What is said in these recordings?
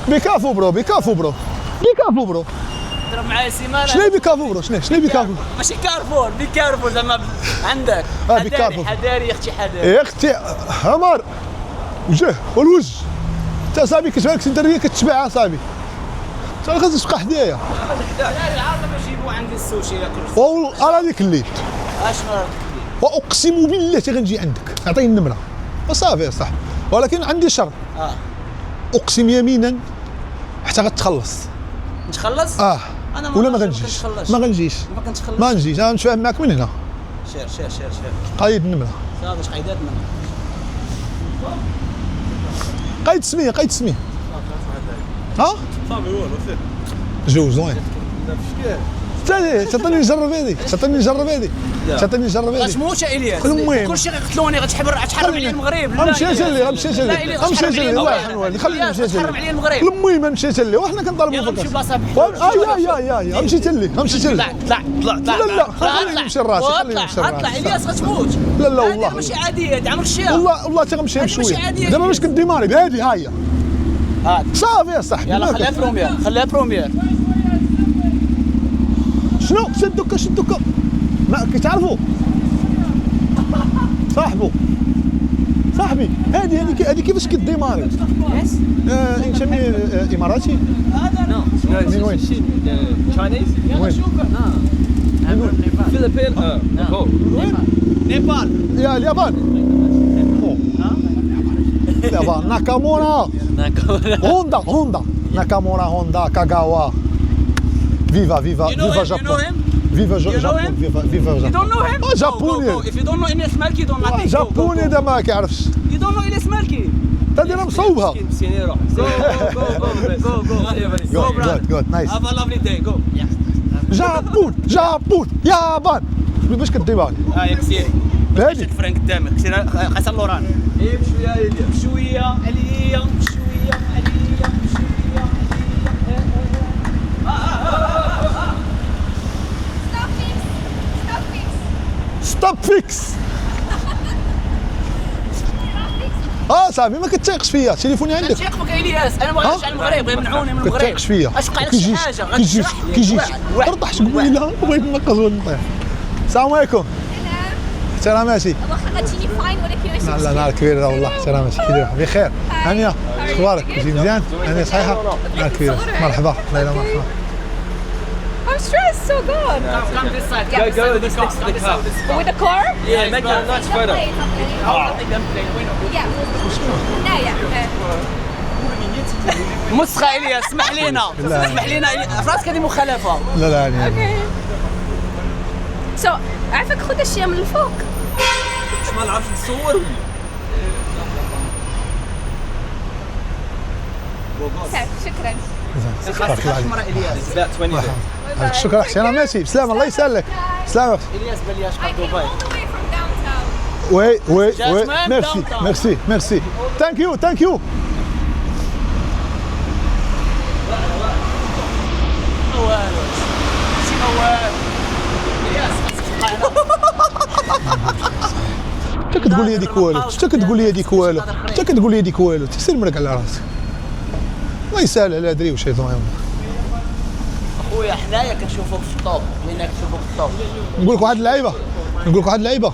بيكافو برو بيكافو برو بيكافو برو. تضرب معايا سيمانه. شنو بيكافو برو؟ شنو بيكافو؟ ماشي كارفور، بيكارفور زعما عندك. بيكارفور. حداري يا اختي حداري. يا اختي عمر وجه والوجه. انت صاحبي كتبان لك الدريه كتبعها صاحبي. انت خاصك تبقى حدايا. حداري العارضه نجيبو عندي السوشي ياكل. والله انا هذيك الليل. اشنو واقسم بالله غنجي عندك اعطيني النمره وصافي صح. ولكن عندي شرط. اقسم يمينا حتى غتخلص. نتخلص؟ انا ولا ما غنجيش. ما غنجيش. ما كنتخلص. ما نجيش انا نتفاهم معاك من هنا. شير. قايد النمره. صافي اش قايدات منها. قايد سميه ها صافي هو فيه جو زوين. لا فشكال تعطيني نجرب هذيك تعطيني نجرب هذيك غتموت يا الياس. المهم كلشي غيقتلوني غتحرم عليا المغرب. غنمشي نجلي الله يحفظك خليني نمشي تحرم عليا المغرب. المهم نمشي نجلي وحنا كنطالبوا فيك. بلاصه بحال. يا غنمشي تلي طلع لا خليني نمشي راسي اطلع الياس غتموت. لا والله ماشي عاديه هاد عمر الشيخ. والله تغنمشي بشويه دابا باش كديماري بهادي ها هي صافي يا صاحبي. يلا خليها بروميير. شنو شدوكا ما كتعرفوا صاحبي هذه كيفاش كديماري؟ يس انت اماراتي؟ نو من وين؟ تشاينيز وين؟ فيلبين نيبال يا اليابان. اليابان ناكامورا هوندا ناكامورا هوندا كاغاوا فيفا جابون فيفا جابون فيفا You don't know him? جابوني If you don't know Ilyas Malki don't matter. جابوني ده ما كيعرفش. You don't know Ilyas Malki. تدير مصوبها. مسكين يروح go good nice. Have a lovely day. Go. جابون يابان باش كديماري كسيري. هادي فرانك قدامك كسير حسن لوران. بشويه عليا ستوب فيكس. صاحبي ما كتثيقش فيا تليفوني عندك. كنثيق بك الياس انا بغيت نرجع للمغرب يمنعوني من المغرب. كتثيقش فيا اش وقع لك شي حاجه كيجيش طرطحش قبيله بغيت ننقص ونطيح. السلام عليكم. سلاماتي. والله غتجيني فاين ولا كيفاش؟ لا نهار كبير والله سلاماتي كي داير بخير. هانيه اخبارك؟ جيتي مزيان؟ هانيه صحيحه؟ نهار كبير مرحبا ليلى مرحبا. I'm stressed so good. Come this side. go this next to the car With the car? yeah make a nice photo Yeah. No, yeah. مسخه الياس اسمح لينا فراسك هذه مخالفه. لا يعني So, عافاك خذ اشياء من الفوق. باش ما نعرفش نصور شكرا. بارك الله عليك. it's about 20 there شكرا اختي انا ماشي بسلامه الله يسلمك. سلامة الياس بلياش I قد came دبي. all the way from downtown. وي Jasmine, ميرسي ثانك يو انت كتقول لي هذيك والو تسير مرق على راسك. الله يسهل على دري وشي ضوين. خويا حنايا كنشوفوك في الطوب هنا كنشوفوك في الطوب. نقول لك واحد اللعيبه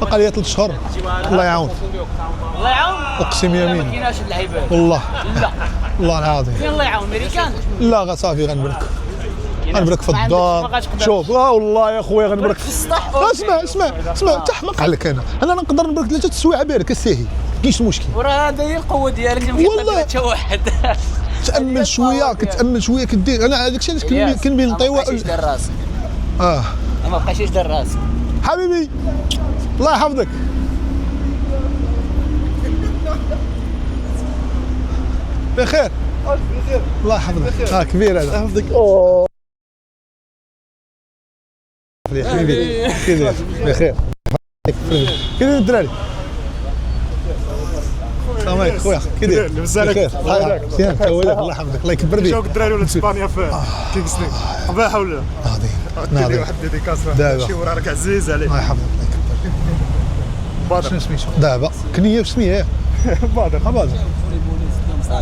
بقى لي 3 شهور الله يعاون. الله يعاون. اقسم يمين ما كايناش اللعيبات. والله لا والله العظيم فين الله يعاون امريكان. لا صافي غنبرك في الدار. شوف والله يا خويا غنبرك في السطح. اسمع تحمق عليك انا نقدر نبرك 3 سوايع بارك الساهي كاينش مشكل. وراه هذه هي القوه ديالك اللي ما كيقدر حتى واحد. كتامل شويه كدير انا هذاك الشيء علاش كنبين نطيوا. ما بقاش دار راسك. ما بقاش دار راسك حبيبي الله يحفظك. بخير الله يحفظك. كبير هذا يحفظك. كيف بخير كيف الدراري؟ السلام عليكم خويا كي داير؟ لاباس عليك؟ مزيان تولك الله يحفظك الله يكبر بيك. جاوك الدراري ولا اسبانيا في كينغ سليم صباح ولا ناضي واحد ديديكاس دابا شي ورا راك عزيز عليه. الله يحفظك الله يكبر بيك. شنو سميتو؟ دابا كنيه واش سميه؟ بادر بادر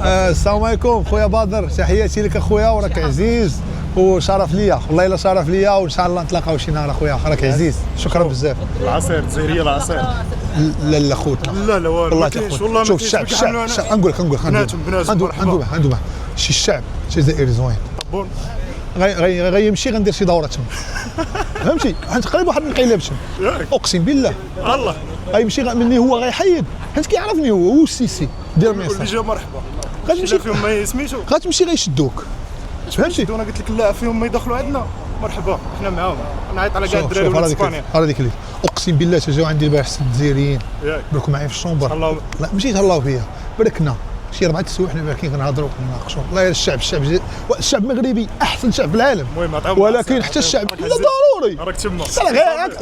السلام عليكم خويا بدر، تحياتي لك اخويا، وراك عزيز وشرف ليا، والله الا شرف ليا، وان شاء الله نتلاقاو شي نهار اخويا، راك عزيز، شكرا بزاف. العصير الجزائريه العصير. لا لا خوتنا، لا لا والو، والله ما كاينش تاخذ. والله. شوف الشعب نقول لك بناتهم عنده شي الشعب الجزائري زوين، بون غيمشي غندير شي دوره تما فهمتي، حيت قريب واحد القيله بشم، ياك اقسم بالله الله. غيمشي مني هو غيحيد، حيت كيعرفني هو السيسي دير واللي ميساج، جا مرحبا. غتمشي لا فيهم ما سميتو، غتمشي غيشدوك فهمتي. انا قلت لك لا فيهم ما يدخلوا عندنا مرحبا حنا معاهم. نعيط على كاع شوف الدراري ولاد هذيك اسبانيا. هذيك اللي اقسم بالله تجاو عندي البارح 6 جزائريين ياك بركوا معايا في الشومبر، الله. لا مشيت هلاو فيا بركنا شي 4 سوايع حنا باكين كنهضروا كنناقشوا، والله يا الشعب المغربي احسن شعب في العالم، المهم عطاهم ولكن حتى الشعب لا ضروري راك تما. سالا غير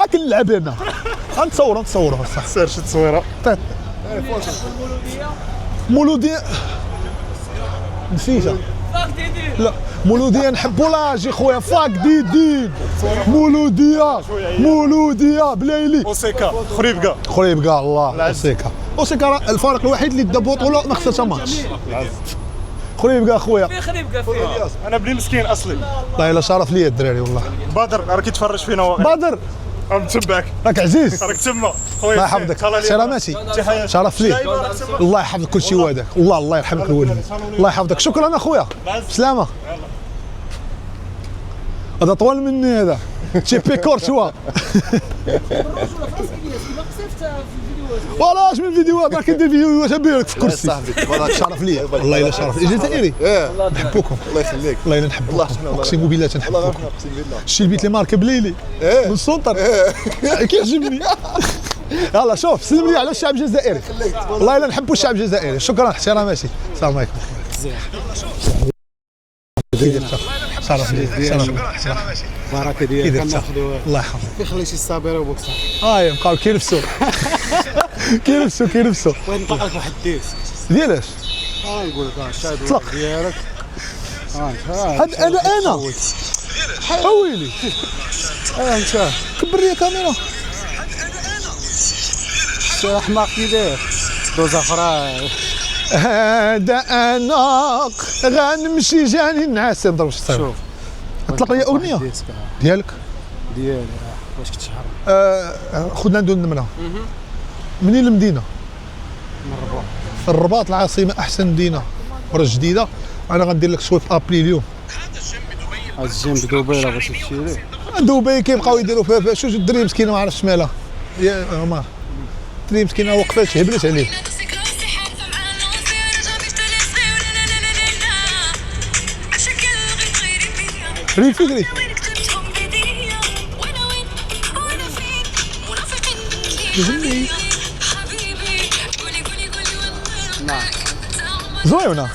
هاك نلعب انا غنتصوروا صح سير شي تصويره. مولوديه نسيتها، لا مولوديه نحبوا لاجي خويا فاك ديدين مولوديه بلايلي اوسيكا خريبكا. خريبكا الله اوسيكا الفريق الوحيد اللي دا بطوله ما خسرش ماتش، خريبكا خويا خريبكا فيها. انا بلي مسكين اصلي. والله الا شرف ليا الدراري والله. بدر راك كيتفرج فينا واقع. بدر متبعك راك عزيز، راك تما خويا. الله يحفظك سلاماتي، شرف لي، الله يحفظك كل شيء وهذاك، الله يرحمك الوالدين، الله يحفظك، شكرا اخويا، سلامه. هذا طول مني هذا تشيبي كورتوا ولاش من فيديوهات، راك ندير فيديوهات بيرك في كرسي. صاحبي شرف لي، والله الا شرف لي، جزائري نحبوكم، الله يخليك. والله الا نحبوكم، اقسم بالله تنحبوكم. اقسم بالله. شتي البيت اللي ماركه بليلي من السلطر كيعجبني. يلا شوف سلم لي على الشعب الجزائري، والله الا نحبوا الشعب الجزائري، شكرا احتراماتي، السلام عليكم. شرف لي بركه ديالك كناخذوا. الله يحفظك. كيخلي شي الصابره وبوكسر. هاي بقاو كينفسوا كينفسوا بغيت نطلق لك واحد الديس ديالاش نقول لك الشعب طلق. ديالك. هاد انا اويلي انت كبر لي كاميرا. شي حماق كي داير دوز اخرى. هذا انا غنمشي جاني نعاس نضرب الصيف. شوف اطلق لي اغنيه ديالك ديالي واش كتشهر. خذنا ندوز النمره. منين المدينه؟ من الرباط. الرباط العاصمه، احسن مدينه ورا جديده. انا غندير لك سويب ابلي اليوم. الجيم بدبي لا باش تمشي ليه. دبي كيبقاو يديروا فيها شو الدري مسكينه ما عرفتش مالها يا عمر، الدري مسكينه وقفات هبلت عليه. ريد فكري زوينه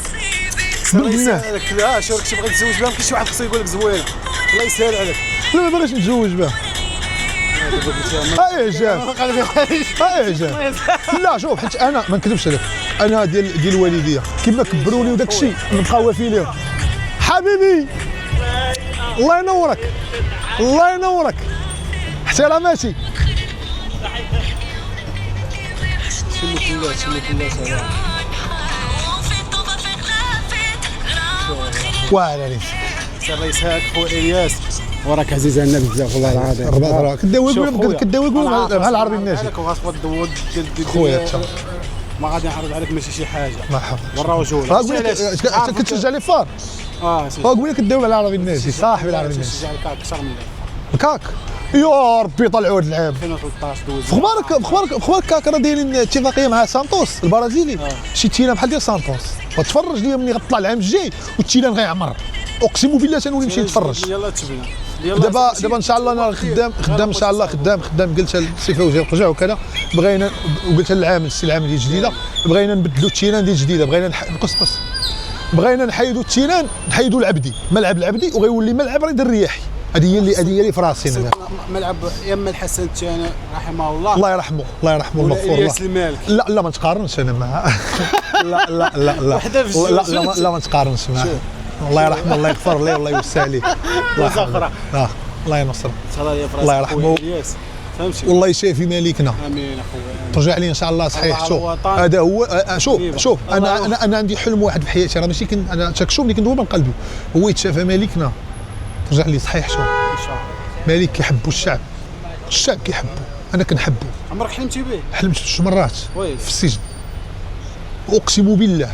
الله يسهل عليك. لا شو راك تبغي تزوج بها، كاين شي واحد خصو يقول لك زوينه. الله يسهل عليك. لا ما باغيش نتزوج بها. اعجاب اعجاب. لا شوف حيت انا ما نكذبش عليك، انا ديال الوالديه كيما كبروني وداك الشيء نبقى وافي لهم. حبيبي الله ينورك، الله ينورك، احتراماتي. وعلى ريت الله يسهلك خويا الياس، وراك عزيز علينا بزاف والله العظيم. الرباط راه كداوي مع العربي الناجي وغتبغى تدوز خويا انت ما غادي نعرض عليك ماشي شي حاجه. مرحبا. والرجل راه قول لك كتشجع لي فار. قول لك كداوي مع العربي الناجي، صاحبي العربي الناجي. كتشجع لك اكثر من الكاك يا ربي طلعوا هاد اللعاب. 2013 دوز. بخبارك كاك راه دايرين اتفاقيه مع سانتوس البرازيلي، شي تيلان بحال ديال سانتوس، وتفرج ليا ملي غطلع العام الجاي والتيلان غيعمر، اقسم بالله تنولي نمشي نتفرج. يلاه تبنا دابا ان شاء الله انا خدام ان شاء الله خدام قلت للسي فوزي رجع وكذا، بغينا وقلت للعامل السي العامل ديال جديده بغينا نبدلوا التيلان ديال جديده، بغينا نقص بغينا نحيدوا التيلان، نحيدوا العبدي، ملعب العبدي وغيولي ملعب رياض الرياحي. هذه هي اللي في راسي انا. ملعب يما الحسن الثاني رحمه الله، الله يرحمه المغفور الله. الياس المالك. لا ما تقارنش انا معاه. لا ما تقارنش معاه. الله يرحمه، الله يغفر ليه، الله يوسع عليه، الله يحفظه، الله ينصره، الله يرحمه. فهمتي. والله يشافي مالكنا. امين اخويا. ترجع لي ان شاء الله صحيح. على شوف الوطن. هذا هو شوف كيف؟ شوف انا عندي حلم واحد في حياتي، راه ماشي انا تكشوف اللي كندوي من قلبي، هو يتشافى مالكنا. ترجع لي صحيح. شوف ان شاء الله. مالك كيحبوا الشعب كيحبوا، انا كنحبه. عمرك حلمتي به؟ حلمت 6 مرات وي. في السجن، اقسم بالله.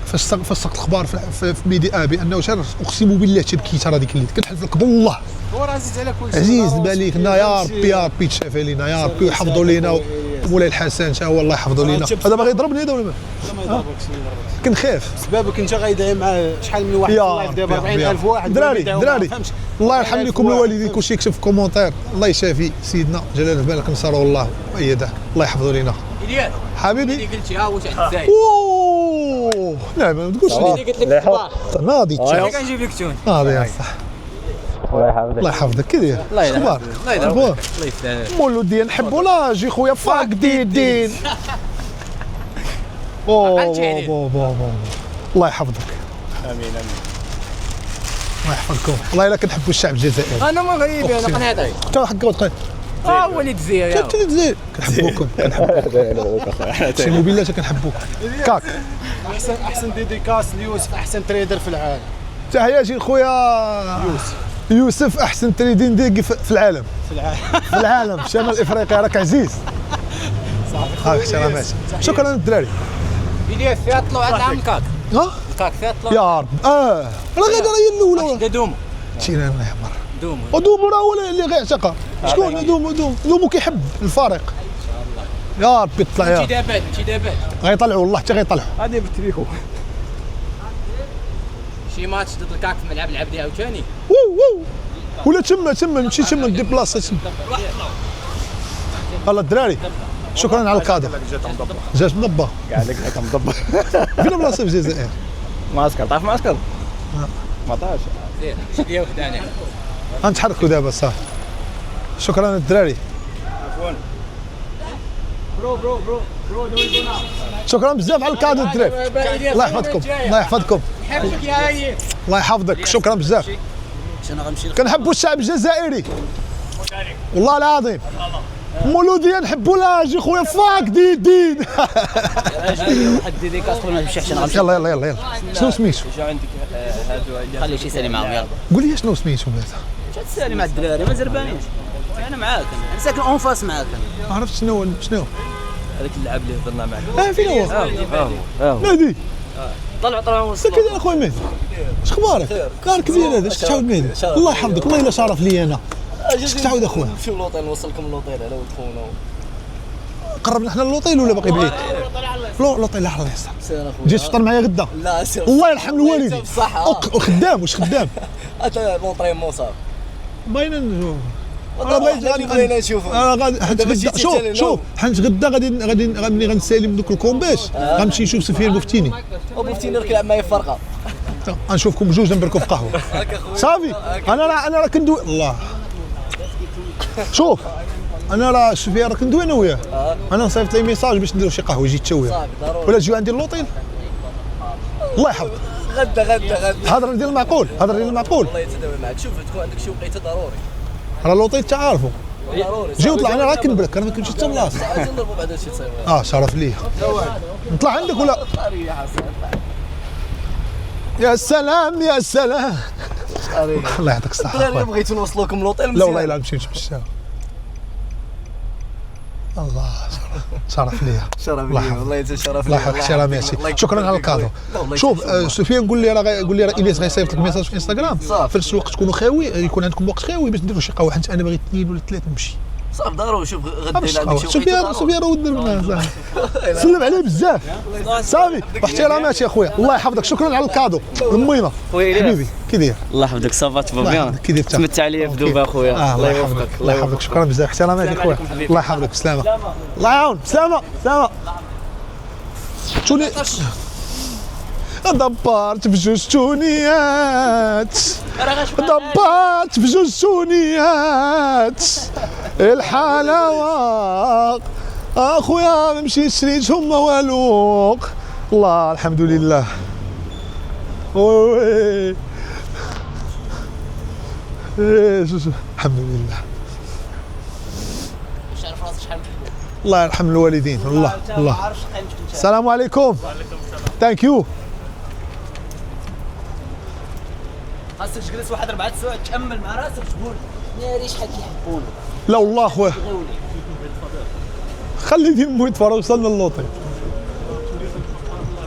فاش سقط الاخبار في ميديا بانه شر، اقسم بالله تبكيت هذيك الليله، كنحلف لك بالله. هو راه عزيز على كل شيء. عزيز بالينا يا ربي يا ربي تشافى لينا يا ربي ويحفظوا لينا، ومولاي الحسن تا هو الله يحفظوا لينا. هذا باغي يضربني هذا ولا ما؟ ما يضربكش ما يضربكش. كنخاف. سبابك انت غايدعي مع شحال من واحد في يا اللايف دابا ربي 40,000 واحد دراري الله يرحم لكم الوالدين كلشي يكتب في كومونتير. الله يشافي سيدنا جلال بالك نصره الله وايده، الله يحفظه لينا إلياس حبيبي. اللي قلتي ها واش عند الزايد اوه لا ما تقولش اللي لي قلت لك الصباح ناضي انا كنجيب لك تون ناضي يا صح. الله يحفظك كي داير؟ اخبارك؟ الله يدير الله الله يفتح مولودي نحبوا لا جي خويا فاقدين. الله يحفظك. امين الله يحفظكم. والله الا كنحبوا الشعب الجزائري. انا مغربي انا قناطري حتى حق وتقول وليد الجزائر انت الجزائر كنحبوكم اقسم بالله كنحبوكم. كاك احسن ديديكاس ليوسف، احسن تريدر في العالم. تحياتي لخويا يوسف احسن تريدين ديك في العالم. في العالم في شمال افريقيا راك عزيز. صافي احترامات. شكرا الدراري. إلياس فيها طلعوا عند عام الكاك ها الكاك فيها طلعوا يا رب راه غير هي الاولى دومو تينا الله يحمر. دومو ودومو راه هو اللي غيعتقى. شكون دومو كيحب الفريق. يا ربي طلع يا انتدابات غيطلعوا والله حتى غيطلعوا. غادي بالتريكو. شي ماتش ضد الكاك في ملعب العبدي عاوتاني وو ولا تما نمشي تما ندير بلاصه تما. الله الدراري شكرا على الكادو. جات مضبه كاع لك هكا مضبط. فين بلاصه في الجزائر؟ معسكر تعرف معسكر؟ ما طاش. زين شديه وحده انا غنتحركوا دابا صافي. شكرا الدراري. شكرا بزاف على الكادو الدراري. الله يحفظكم الله يحفظكم حبك يا هاي الله يحفظك. شكرا بزاف. انا غنمشي كنحبوا الشعب الجزائري والله العظيم. مولوديه نحبوا لاجي خويا فاقدين. واحد ديديكاس قبل ما نمشي انا غنمشي يلا شنو سميتو؟ جا عندك هادو خلي شي سالي معاهم يلا قول لي شنو سميتو بعدا. تسالي مع الدراري ما زربانيش انا معاك انا ساكن اون فاس معاك ما عرفت شنو هذاك اللعاب اللي هضرنا معاه. فين هو؟ نادي طلعوا كي داير اخويا مهدي؟ اش اخبارك؟ كار كبير هذا اش تعاود مهدي؟ الله يحفظك والله الا شرف لي انا. اش تعاود اخويا؟ نمشيو لوطيل نوصلكم لوطيل على ودخونا. قربنا حنا للوطيل ولا باقي بعيد؟ لوطيل على اليسار. جيت تفطر معايا غدا؟ لا سير الله يرحم الوالدين. وخدام واش خدام؟ هذا لونطريمون صافي. باينه نشوف. اللي بغينا نشوفوا. غادي شوف حنت غدا غادي غنسالم دوك الكومباش غنمشي نشوف سفيان بوفتيني. وبفتيني راه معايا فرقه. غنشوفكم بجوج نبركوا في قهوه. صافي انا راه كندوي الله. شوف انا راه سفيان راه كندوي انا وياه. انا نصيفط لي ميساج باش نديروا شي قهوه يجي تشويه صافي ضروري. ولا تجيو عندي اللوطيل. الله يحفظك. غدا هضر ديال المعقول والله يتداوي معك. شوف تكون عندك شي وقيته ضروري. راه اللوطيل تعارفوا. ضروري جي وطلع انا راه كنبرك انا ما كنمشي حتى بلاصه. عايزين نضربوا بعد هادشي تصايب. شرف ليا. نطلع عندك ولا؟ يا سلام يا سلام. الله يعطيك الصحة. الدراري بغيتو نوصلوكم لوطيل لا مزيان. والله الا نمشي نتمشى. الله شرف ليا. شرف لي والله يجزي شرف الله لي. يحفظك احتراماتي. شكرا على الكادو. شوف سفيان قول لي الياس غيصيفط لك ميساج في انستغرام في نفس الوقت تكونوا خاوي يكون عندكم وقت خاوي باش نديروا شي قهوه حيت انا باغي 2 ولا 3 نمشي. صافي ضروري. شوف غدا عندك شي سفيان ود سلم عليه بزاف. صافي واحتراماتي يا خويا الله يحفظك. شكرا على الكادو الميمه حبيبي كي داير؟ الله يحفظك صافا تبا بيان. كي داير؟ تمتع عليا في دوبا خويا. الله يحفظك الله يحفظك. شكرا بزاف احتراماتي خويا الله يحفظك. سلامه الله يعاون. سلامه شوني دبرت بجوج تونيات الحلاوه اخويا ما مشيت شريتهم ما والو. الله الحمد لله. وي الحمد لله. الله يرحم الوالدين. الله الله. ما عرفتش قيمتك انت. السلام عليكم. وعليكم السلام. ثانك يو. خاصك تجلس واحد 4 سوايع تامل مع راسك تقول ناري شحال كيحبوني. لا والله خويا بغيوني. خلي مو يطفى، راه وصلنا للوطي.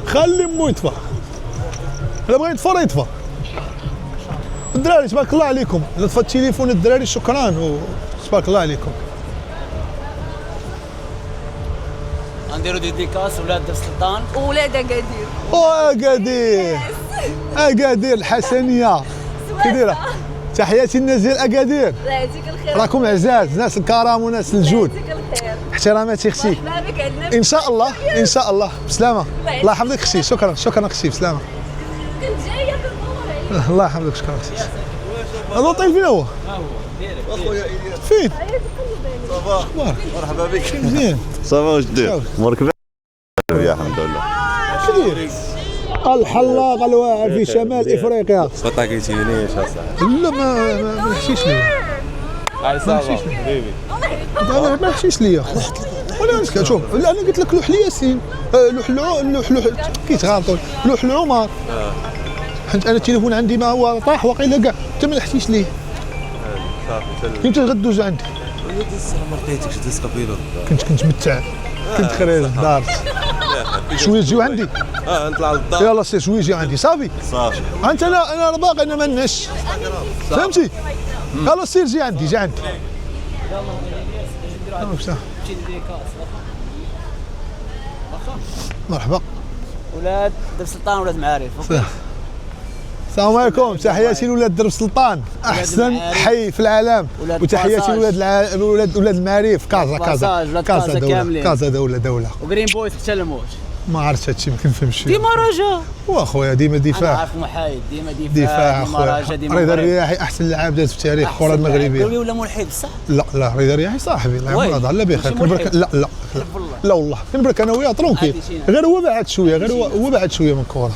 خلي مو يطفى. الا بغى يطفى راه يطفى. الدراري تبارك الله عليكم، الا طفى التليفون الدراري شكرا تبارك الله عليكم. غنديرو ديديكاس ولاد در السلطان. وولاد اكادير. اكادير اكادير الحسنيه كي دايره؟ تحياتي للناس ديال اكادير، الله يجزيك الخير. راكم عزاز، ناس الكرم وناس الجود. الله يجزيك الخير. احتراماتي اختي. مرحبا بك عندنا. ان شاء الله ان شاء الله بسلامه. الله يحفظك اختي. شكرا شكرا اختي بسلامه. كنت جايه كنصور. الله يحفظك. شكرا اختي. هذا طيب فين هو؟ اخويا ايلياس فين؟ صباح مرحبا بك. مزيان. صافا واش دير؟ امورك يا الحمد لله. كبير. الحلاق الواعر في شمال افريقيا. ما طاقيتينيش اصاحبي. لا ما نحشيش ليا. هاي صافا حبيبي. انا ما نحشيش ليا. ولا نسكت. شوف لا انا قلت لك لوح الياسين، لوح كيتغالطوا، لوح العمر. حيت انا التليفون عندي ما هو طاح واقيلا كاع، انت ما نحشيش ليه. صافي انت غدوز عندي. ما لقيتكش دز قبيله. كنت متع، كنت خريج دار. شويه تجيو عندي. نطلع للدار. يلا سير شويه جي عندي صافي. صافي. انت انا باقي انا ما نش. فهمتي؟ يلا سير جي عندي جي عندي. مرحبا. ولاد در السلطان ولاد معارف. السلام عليكم، تحياتي لولاد درب سلطان، احسن حي في العالم، وتحياتي لولاد المعارف. كازا دوله، كازا دوله. وجرين بويز حتى الموت. ما عرفتش هادشي ما كنفهمش. ديما رجا. واخويا ديما انا دفاع. عارف محايد، ديما دفاع ديما اخويا. رجا ديما رضا مغرب. الرياحي احسن لاعب داز في تاريخ الكره المغربيه. قولي ولا ملحد بصح؟ لا رضا الرياحي صاحبي، الله وي. يرضى على بخير. ماشي ملحد. لا والله كنبرك انا وياه طرونكيل، غير هو بعد شويه، هو بعد شويه من الكره. ياس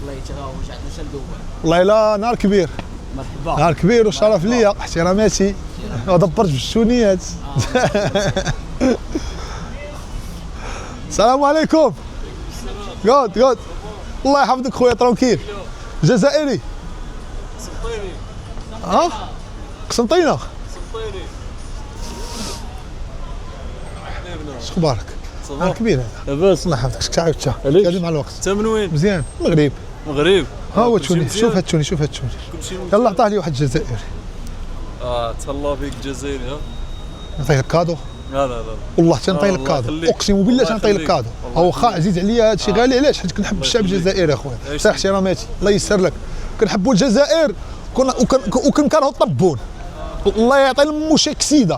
الله يتغاوج عندنا شندوبه. والله لا نهار كبير، مرحبا. نهار كبير والشرف ليا، احتراماتي. ودبرت بالشونيات. السلام عليكم. جود الله يحفظك خويا طرونكيل. جزائري. قسنطينة. اش اخبارك؟ نهار كبير هذا. لاباس. الله يحفظك. شكون عاودتها؟ كلم على الوقت. انت من وين؟ مزيان. المغرب. المغرب. ها هو توني. شوف هاد توني شوف هاد توني. يلا عطاه لي واحد الجزائري. تهلا فيك الجزائري ها. نعطيه لك كادو. لا والله تنعطي لك الله كادو، يخليك. اقسم بالله تنعطي لك يخليك. كادو. هو واخا عزيز عليا هادشي غالي، علاش؟ حيت كنحب الشعب الجزائري اخويا، صح احتراماتي، الله يسر لك. كنحبوا الجزائر وكنكرهوا الطبون. الله يعطي لمو شي كسيده.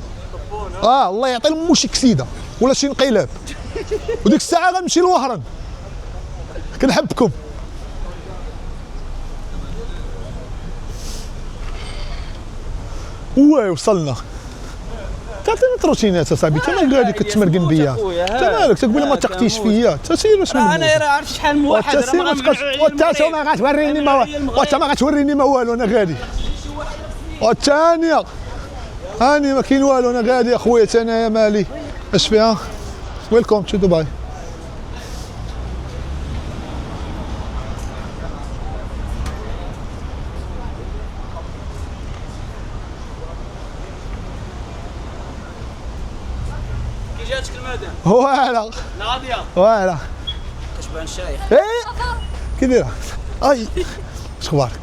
الله يعطي لمو شي كسيده ولا شي انقلاب. وديك الساعه غنمشي لوهران. كنحبكم. واي وصلنا. تعطيني تروتينات اصاحبي، انت مالك غادي كتمرقن بيا؟ انت مالك تقول ما تقتيش فيا؟ انت سير واش من انا راه عرفت شحال من واحد راه ما وانت ما غتوريني ما وانت ما غتوريني ما والو، انا غادي. والثانيه هاني ما كاين والو، انا غادي اخويا انا مالي. اش فيها؟ ويلكم تو دبي. كي جاتك المدام؟ واعره ناضيه واعره. كتبان الشايخ. كي دايره؟ اي اش اخبارك؟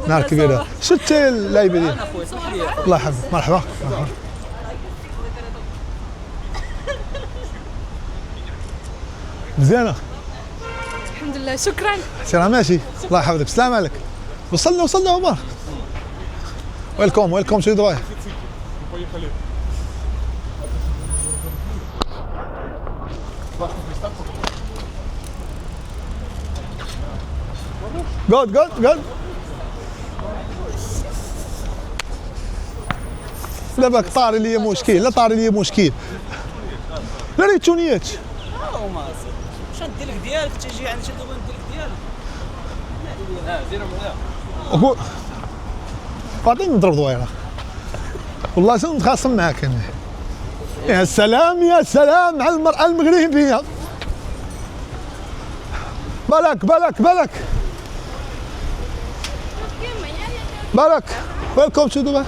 نهار كبير. شفت اللعيبه ديالك؟ انا خويا اسمح لي. الله يحفظك. مرحبا. مزيانه. الحمد لله. شكرا. احتراماتي. الله يحفظك. السلام عليك. وصلنا عمر. ويلكم تو دبي. جود دابا طاري لي مشكل، لا طاري لي مشكل. لا ريتونيات. هما واش ندير لك ديالك تجي عند شي دوبا ندير لك ديالك. ديرهم أقول فاطمة نضرب دويرة. والله نتخاصم معاك أنا. يا سلام يا سلام على المرأة المغربية. بالك بالك بالك بالك. ويلكم تو دبي.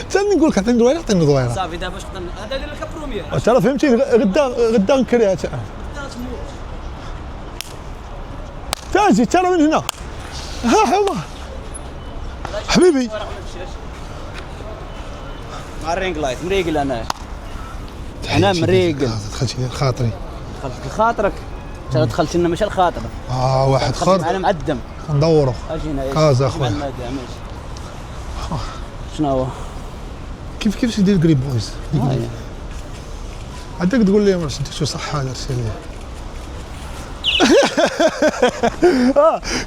تاني نقول لك عطيني دويره عطيني دويره. صافي دابا باش هذا اللي لك بروميير. ترى فهمتي غدا نكريها تاجي ترى من هنا. ها حوا حبيبي. مع الرينج لايت مريقل انا مريقل. دخلتي خاطري. دخلت لخاطرك. ترى دخلت لنا ماشي لخاطرك. واحد اخر. معنا معدم. ندورو. اجينا كازا اخويا. شنو هو؟ كيف تدير قريب بويز؟ عندك تقول لي واش انت شو صح هذا ارسل لي.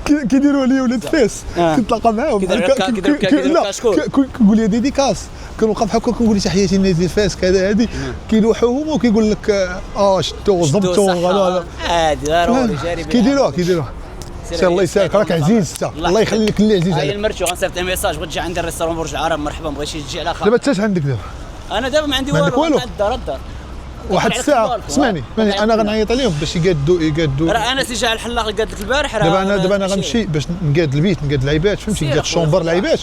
كيديروا لي ولاد فاس كنتلاقى معاهم كنقول لي ديديكاس كنوقف بحال كنقول لي تحياتي لنادي فاس كذا هذه كيلوحوهم وكيقول لك شدو ضبطوا عادي ضروري جاري كيديروها سير الله يسالك راك عزيز انت الله يخلي لك اللي عزيز عليك. هاي المرتو غنصيفط لها ميساج بغيت تجي عندي الريستورون برج العرب مرحبا بغيتي تجي على خاطر. دابا انت اش عندك دابا؟ انا دابا ما عندي والو الدار واحد الساعه اسمعني انا غنعيط عليهم باش يقادوا. راه انا سي جا الحلاق اللي قاد لك البارح راه دابا انا غنمشي باش نقاد البيت نقاد العيبات فهمتي نقاد الشومبر العيبات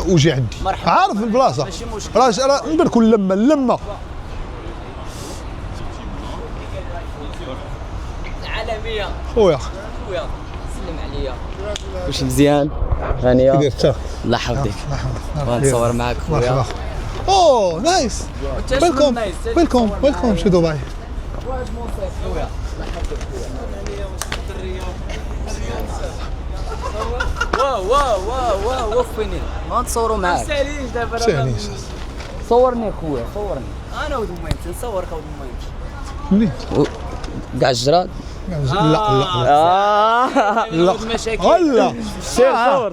وجي عندي عارف البلاصه راه نقدر كل لمه العالميه خويا سلم عليا واش مزيان هانيه كي داير الله يحفظك غنتصور معاك خويا اوه نايس ويلكم شو دبي واو وقفيني ما نتصوروا معاك ساليش دابا صورني خويا صورني انا ولد ميمتي نصورك ولد ميمتي منين كاع الجراد لا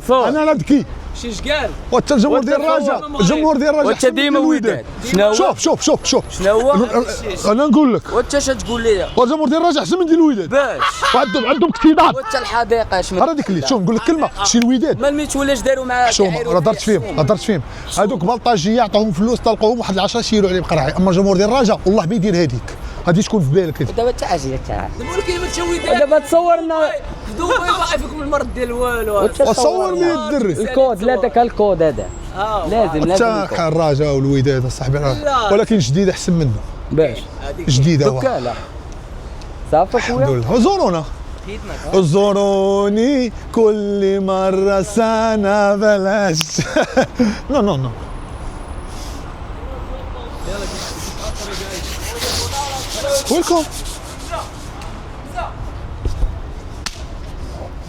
صور انا نبكي شي شقال وانت الجمهور ديال الرجاء وانت ديما وداد شوف شنو هو انا نقول لك وانت اش تقول لي الجمهور ديال الرجاء احسن من ديال الوداد باش عندهم اقتضاد وانت الحديقه اش راه ديك اللي شوف نقول لك كلمه شي الوداد ما الميت ولاش داروا معاك شوف راه درت فيهم هذوك بلطاجيه عطاوهم فلوس طلقوهم واحد 10 يشيلوا عليه بقراعي اما الجمهور ديال الرجاء والله ما يدير هذيك غادي تكون في بالك دابا تعاجي دابا ولكن وداد دابا تصورنا في دبي باقي فيكم المرض ديال والو وصور لي الدري الكود لا داك الكود هذا لازم حتى الرجاء والوداد صاحبي ولكن جديد احسن منه باش جديده وكاله صافي خويا زورونا زوروني كل مره سنه بلاش نو ويلكم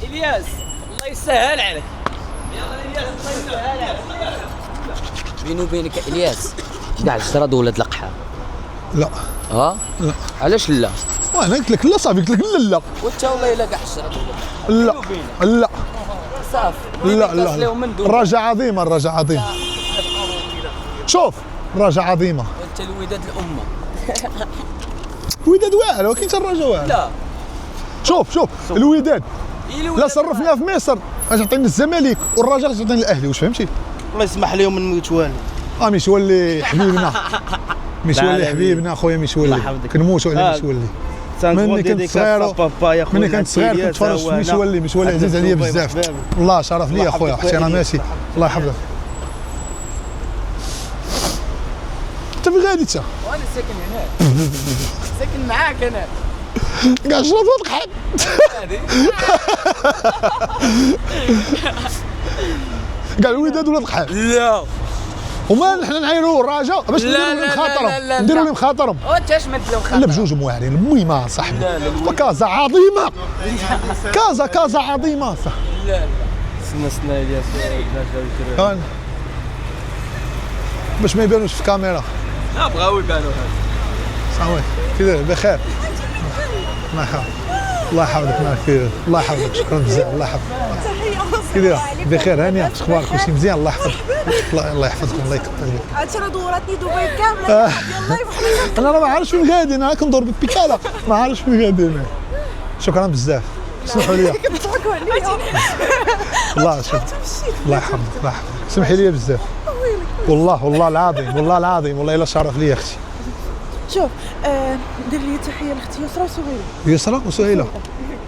الياس الله يسهل عليك يلا الياس الله يسهل عليك بيني وبينك الياس كاع الجراد ولاد القحه لا لا علاش لا وانا قلت لك لا صافي قلت لك لا وانت والله الا كاع الجراد لا صافي لا الرجاء عظيمه شوف الرجاء عظيمه وانت الوداد الامه الوداد واعر ولكن الرجاء واعر لا شوف الوداد لا صرفناها في مصر اش عطينا الزمالك والرجاء تعطينا الاهلي واش فهمتي الله يسمح لهم من متوالي مشولي حبيبنا مشولي حبيبنا خويا مشولي كنموتوا على مشولي ملي كنت صغير كنت تفرج في مشولي عزيز عليا بزاف والله شرف ليا خويا احتراماتي الله يحفظك انت فين غادي انت وانا ساكن هنا ساكن معاك انا كاع شرب وضحك كاع الوداد ولا ضحك لا وما نحن نعايروا الرجاء باش نديروا لهم خاطرهم وانت اش ما ديروا خاطر لا بجوج واعرين المهم صاحبي كازا عظيمه كازا عظيمه صح لا سنة الياس باش ما يبانوش في الكاميرا لا بغاو يبانوا هذا صافي كي داير بخير ما يخاف الله يحفظك نهار كبير، الله يحفظك، شكرا بزاف، الله يحفظك. كي دايره؟ بخير هانيه، اش اخبارك؟ كلشي مزيان؟ الله يحفظك، الله يحفظكم، الله يكثر عليك. عرفتي راه دوراتني دبي كامله يلاه يفحص. انا راه ما عارفش فين غادي، انا كندور بالبيكالا ما عارفش فين غادي انا. شكرا بزاف، سمحوا لي. كتضحكوا عليا. الله شوف، الله يحفظك، الله يحفظك، سمحي لي بزاف. والله العظيم، والله العظيم، والله الا شرف لي اختي. شوف دير لي تحيه لاختي يسرا وسهيله. يسرا وسهيله.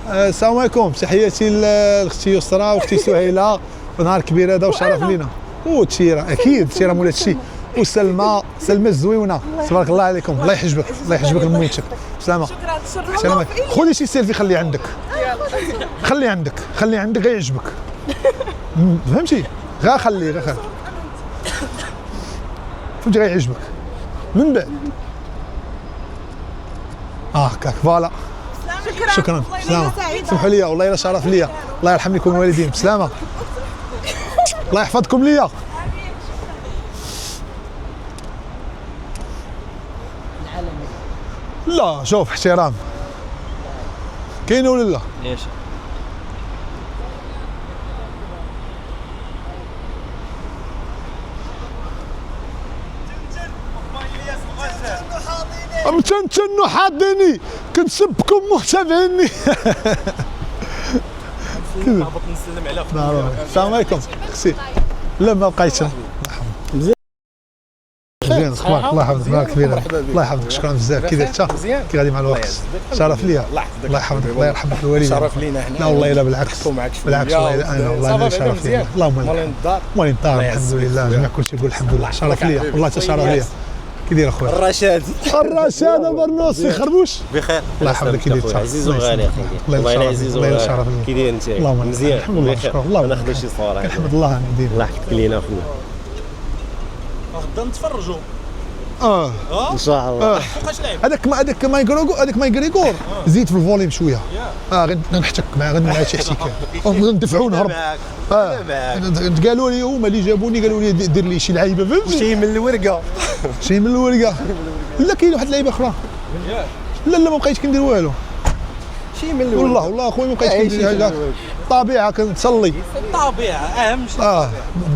السلام عليكم، تحياتي لاختي يسرا واختي سهيله، ونهار كبير هذا وشرف لينا. وتشيره اكيد، تشيره مولات الشي، وسلمى الزويونه، تبارك الله عليكم، الله يحجبك، الله يحجبك لميتك. سلامه. شكرا سلامة. خذي شي سيلفي خليه عندك. خليه عندك غيعجبك. فهمتي؟ غا خليه. فهمتي غيعجبك. من بعد. هكاك فوالا. شكرا. سلامة. سمحوا لي والله الا شرف ليا، الله يرحم لكم الوالدين، بسلامة. الله يحفظكم ليا. لا شوف احترام. كاينه ولا لا؟ ايش؟ متنتنو حاضيني كنسبكم متابعيني. نهبط نسلم على خويا. السلام عليكم اختي. لا ما بقيتش. مزيان اخبارك؟ الله يحفظك، نهار كبير، الله يحفظك، شكرا بزاف. كي درت كي غادي مع الوقت؟ شرف ليا، الله يحفظك، الله يرحم لك الوالدين. شرف لينا هنا. لا والله الا بالعكس، انا والله انا شرف ليا. اللهم مالي الدار الحمد لله، جميع كلشي يقول الحمد لله، شرف ليا والله حتى شرف ليا. كي داير اخويا؟ الرشاد البرنوسي خربوش. بخير الله يحفظك، كي داير؟ عزيز وغالي اخويا. الله عزيز وغالي، شرف ليا. كي داير انت؟ اللهم مزيان الحمد لله، شكرا الله. ناخذ شي صوره. الحمد لله ندير. الله يحفظك لينا اخويا. غدا نتفرجوا ان شاء الله. فوقاش لعب؟ هذاك ما يغريغور زيد في الفوليم شويه. غنحتك معاه، غنمنع شي احتكاك، غندفعوا نهرب. قالوا لي هما اللي جابوني، قالوا لي دير لي شي لعيبه، فهمتي؟ شي من الورقه. لا كاين واحد اللعيبه اخرى. لا ما بقيتش كندير والو. شي من الورقه. والله اخويا ما بقيتش كندير هكذاك. الطبيعه كنصلي. الطبيعه اهم شيء.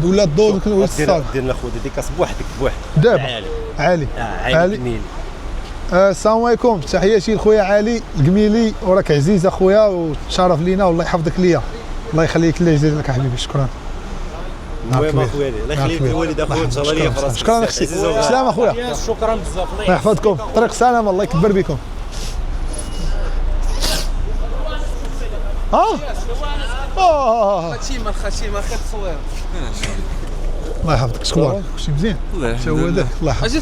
ولا الضوء ولا الصاد. دير خويا ديكاس بوحدك دابا عالي. عالي. السلام عليكم، تحياتي لخويا علي القميلي، وراك عزيز اخويا وشرف لينا، والله يحفظك ليا، الله يخليك، الله يجزيك لك حبيبي، شكرا. المهم اخويا الله يخليك الوالد اخويا، ان شاء الله ليا في راسك. شكرا اختي، سلام اخويا، شكرا بزاف، الله يحفظكم، طريق سلام، الله يكبر بكم. الخشيمه خير تصوير. الله يحفظك، شكرا، كلشي مزيان. الله يحفظك، الله يحفظك.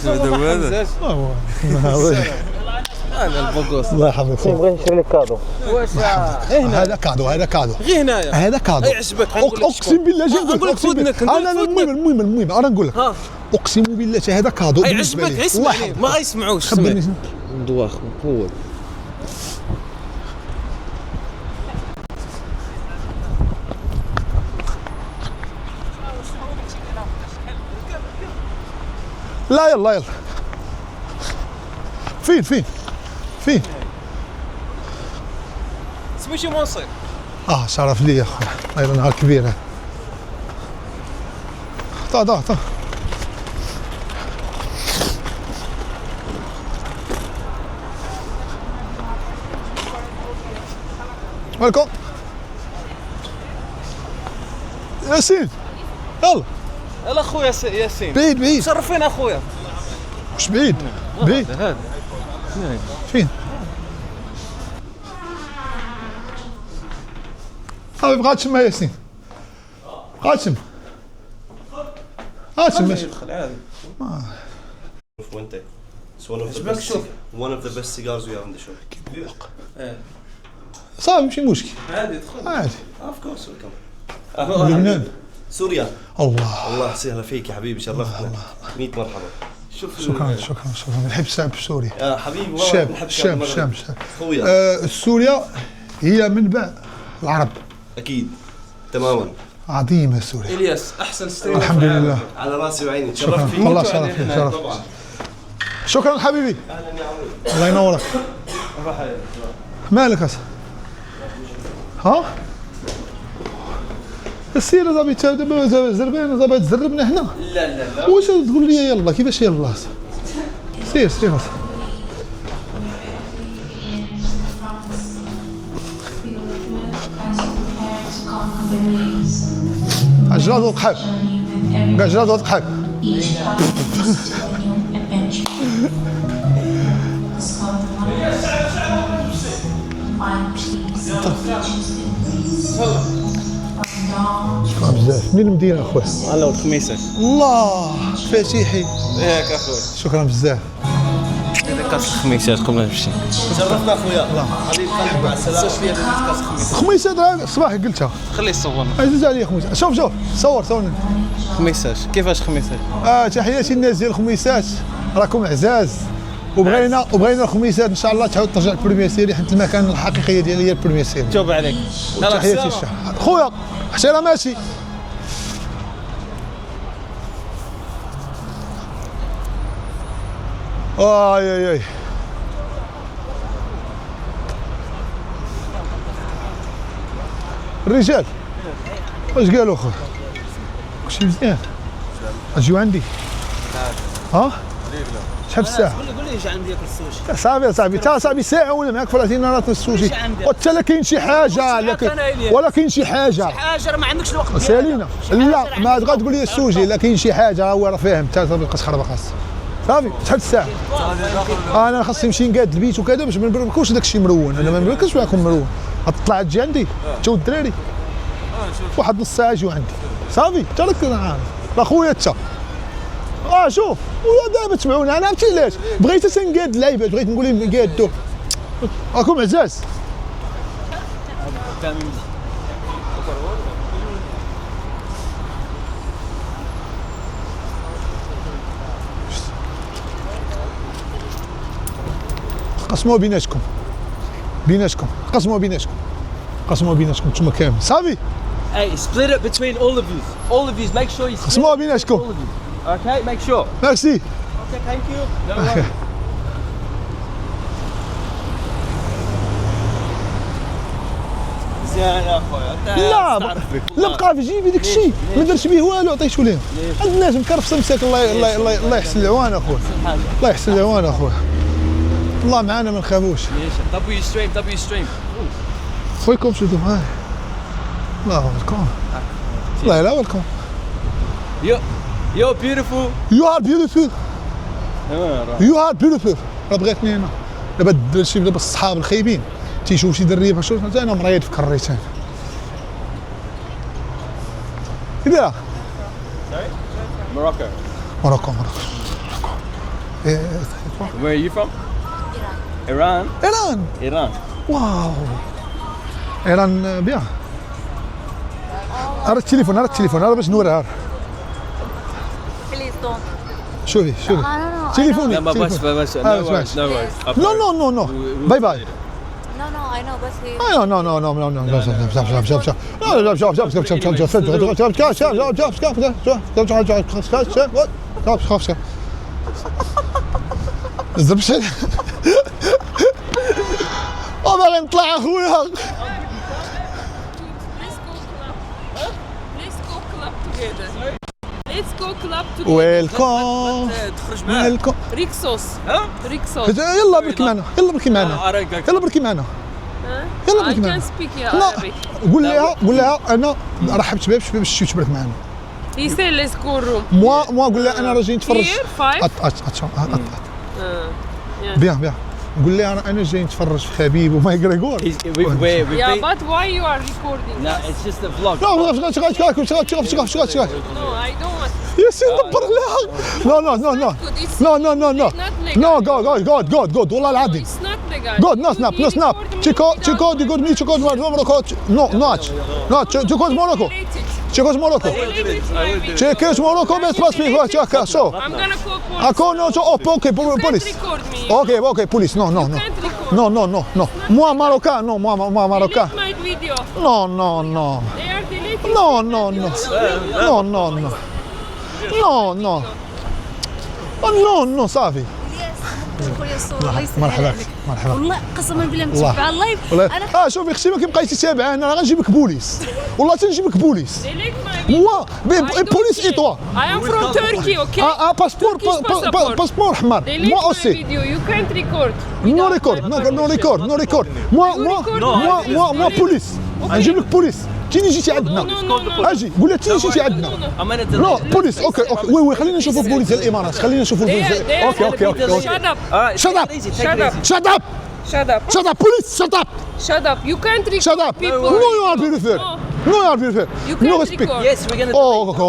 انا البوكوس. الله يحفظك. نبغي نشري لك كادو. واش هذا كادو، غير هنايا هذا كادو. يعجبك. اقسم بالله جا نقول لك، المهم انا نقول لك، اقسم بالله هذا كادو بالنسبه يعجبك، لي. اسمعني ما غيسمعوش. خبرني ندواخ هو لا يلا فين سميتي منصور. شرف لي يا اخويا، والله نهار كبير. طا ويلكم ياسين، يلا خويا ياسين، بعيد شرفينا اخويا. واش بعيد هذا فين؟ بغا تسمى ياسين، بغا تسمى ماشي. Fuente. It's one of the best cigars we have in the shop. صافي ماشي مشكل، عادي دخل. عادي. Of course, welcome. لبنان. سوريا. الله يسهل فيك يا حبيبي، شرفتنا. 100 مرحبا. شوف شكرا نحب الشعب السوري. يا حبيبي والله نحب الشام خويا. سوريا هي منبع العرب. اكيد تماما. عظيمه سوريا. الياس احسن ستريم. الحمد لله. على راسي وعيني، تشرفت فيك. الله شرف فيك، شرف. شكرا حبيبي. اهلا يا عمري. الله ينورك. مالك ها السير صاحبي تا دابا زربانه صاحبي تزربنا هنا. لا لا لا واش تقول لي يلا كيفاش يلا سير سير جراد وضحك كاع جراد وضحك شكرا بزاف. منين المدينة اخويا؟ انا والخميسه. الله فاتحي. ياك اخويا. شكرا بزاف. كاس الخميسات قبل ما نمشي. شرفنا اخويا. حبيب قلبي مع السلامه. كاس الخميس. خميسات راه صباح قلتها. خليه يصورنا. عزيز عليا خميسات. شوف صورنا. خميسات كيفاش خميسات؟ تحياتي الناس ديال الخميسات راكم عزاز وبغينا الخميسات ان شاء الله تعاود ترجع البريمير سيري حيت المكان الحقيقيه ديالي هي البريمير سيري. توب عليك. تحياتي الشعب خويا حتى راه ماشي. اي الرجال واش قالوا خويا؟ كلشي مزيان؟ اجيو عندي؟ ها؟ شحال الساعة؟ قول لي اجي عندي ياكل السوشي. صافي صاحبي تا صاحبي ساعة ولا معاك 30 راه السوشي وحتى لا كاين شي حاجة ولا كاين شي حاجة حاجه ما عندكش الوقت سالينا لا ما غتقول لي السوشي لا كاين شي حاجة هو راه فاهم تا صافي بقى تخرب خاص صافي شحال الساعة؟ انا خاصني نمشي نقاد البيت وكذا باش ما نبركوش داك الشيء مرون انا ما نبركش معاكم مرون غتطلع تجي عندي انت والدراري واحد نص ساعة يجيو عندي صافي تا راك عارف اخويا انت شوف ويا دابا تبعونا انا عرفتي علاش بغيت تنقاد اللعيبات بغيت نقول لهم قادوا راكم عزاز قسموا بيناتكم قسموا بيناتكم نتوما كامل صافي Hey, split it between all of you. All of you, make sure you split قسموا بيناتكم all of you. Okay, make sure. ميرسي Okay, thank you. No worries. مزيان يا اخويا. لا بقى في جيبي داك الشيء ما درتش به والو عطيته لهم عند الناس مكرفصه مساك الله يحسن العوان اخويا الله يحسن العوان اخويا الله معانا ما نخافوش W stream. خويكم شدوا هاي الله ويلكم الله لا ويلكم You're beautiful. يو ار بيوتيفول راه بغيتني انا دابا الدراري دابا الصحاب الخايبين تيشوف شي دريه بحال شوف انا مريض في كريتان كدا Morocco. Where are you from? Iran. ايران واو ايران بيان هذا التليفون هذا باش نوريها Please don't. شوفي تليفوني لا ما بس no worries. باي باي No, I know, but he. باغي نطلع اخويا Let's go club together. Let's go club together. ويلكم تخرج معاه. ويلكم Rixos. ها؟ Rixos. يلا بركي معنا يلا بركي معنا يلا I بركي can معنا speak لا Arabic. قول لها انا رحبت بها باش تمشي تبارك معنا He said let's go room. موا قول لها انا راه جاي نتفرج Here, 5. بيان قول لها انا جاي نتفرج في خبيب وما يقريقور Yeah, but why you are recording? No, it's just a vlog. لا No, I don't want. يا سيدي دبر لها نو والله العظيم It's not legal. God, no snap. Chico, the good me, Chico, Morocco. No, Chico's Morocco. Chico's Morocco. Chico's Morocco, best pass me, Chaka, so. I'm gonna call police. Ako, no, so, okay, police. Can't record me. Okay, police, no. Can't record. No. Moi, Marocain, no, moi, Marocain. Delete my video. No. They are deleting. No, صافي. خويا الصور الله يسهل مرحبا عليك. مرحبا والله قسما بالله الله. متبع اللايف والله انا شوفي اختي ما كيبقايش تتابع انا غنجيبك بوليس والله تنجيبك بوليس موا بوليس اي توا I am from Turkey, okay? باسبور Turkish passport. باسبور احمر Delete موا my اوسي video. You can't record. نو ريكورد نو ريكورد نو ريكورد موا بوليس نجيب لك بوليس تيني جيتي عندنا اجي قول لها تيني جيتي عندنا نو بوليس اوكي وي خلينا نشوفوا بوليس ديال الامارات خلينا نشوفوا البوليس اوكي Shut up. شut up Shut up. shut up Shut up. shut up police shut up Shut up. You can't record shut up people. no you are very fair no you are very fair You no can't respect record. Yes, we're gonna.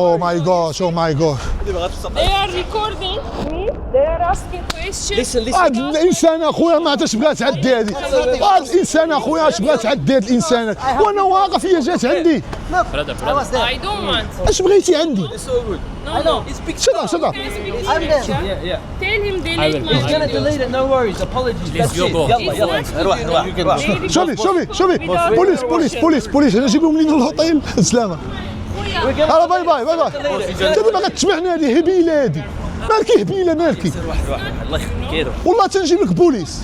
oh my gosh oh my god They are recording me. They are asking questions. Listen. هاد الانسان اخويا ما عادش بغات تعدي هذه هاد الانسان اخويا اش بغات تعدي هاد الانسان وانا واقف هي جات عندي I don't want. اش بغيتي عندي No. shut up shut up Tell him delete my He's gonna video. delete it. No worries. Apologies. That's it. يلا روح. شوفي بوليس انا نجيبهم لين الهوطيل سلامه هلا باي باي انت دابا غتسمعني هذه هبيله هذه مالكي هبيله مالكي الله يخليك. والله تنجيب لك بوليس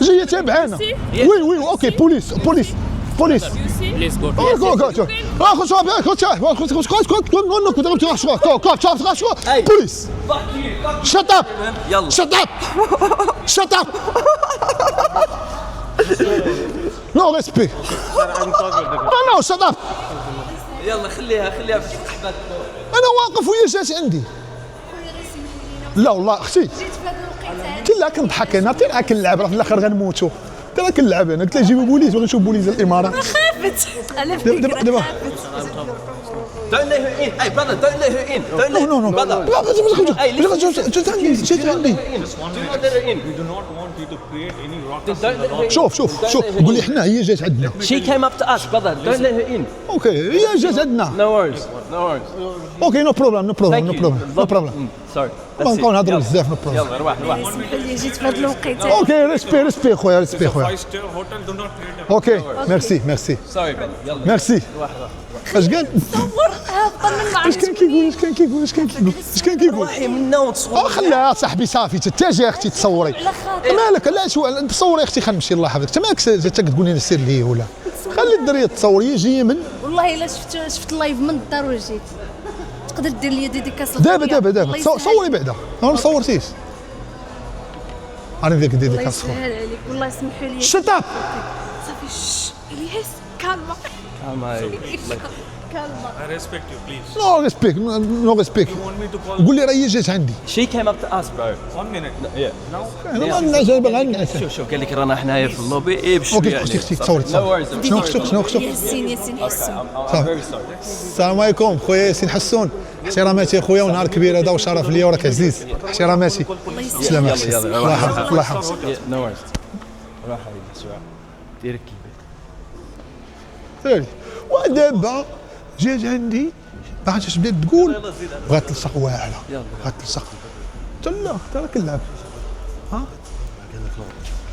جايه تابعانا وي اوكي بوليس بوليس شut up يلا. shut up نو ريسبي نو shut up يلا خليها في الحبات. انا واقف وهي جات عندي لا والله اختي جيت في هذا الوقيته قلت لها كنضحك انا قلت لها كنلعب راه في الاخر غنموتوا قلت لها كنلعب انا قلت لها جيبوا بوليس وغنشوف بوليس ديال الامارات خافت على دابا فكره Don't let her in. Hey brother, don't let her in. Don't let نو brother. جات عندي Do not let her in. We do not want you to create any ruckus. Don't let her in. شوف قول لي حنا هي جات عندنا She came up to us, brother. Don't let her in. اوكي هي جات عندنا No worries. اوكي نو بروبليم Sorry. نبقاو نهضروا بزاف نو بروبليم يلا روح. اسمح لي جيت في هذا الوقيته اوكي ريسبي خويا hotel do not create اوكي ميرسي Sorry brother. يلا. ميرسي اش قال صور هابطه من اش كان كيقول اش كان كيقول روحي منا وتصور. خليها صاحبي صافي تتاجي اختي تصوري على خاطر مالك لا شو تصوري اختي خنمشي الله يحفظك انت مالك تقولي لنا سير لي ولا خلي الدريه تصور هي جايه من والله الا شفت اللايف من الدار وجيت تقدر دير لي ديديكاس دابا صوري بعدا ما صورتيش انا ذاك الله ديديكاس يسهل عليك والله اسمحوا لي شطاب صافي الياس كالما كالما I respect you, please. نو ريسبيك قول لي راه هي جات عندي She came up to us, bro. 1 minute. انا ما عندناش باغي شوف قال لك رانا حنايا في اللوبي بشويه. اوكي اختي تصوري شنو خصك ياسين حسون السلام عليكم خويا ياسين حسون احتراماتي خويا ونهار كبير هذا وشرف ليا وراك عزيز احتراماتي سلامة الله يحفظك الله يحفظك No worries. روح حبيبي شويه. ديرك سيري ودابا جات عندي ما عرفتش بدات تقول بغات تلصق واعره بغات تلصق قلت لا ترى كنلعب ها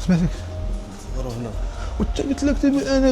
سمعتك وانت قلت لك انا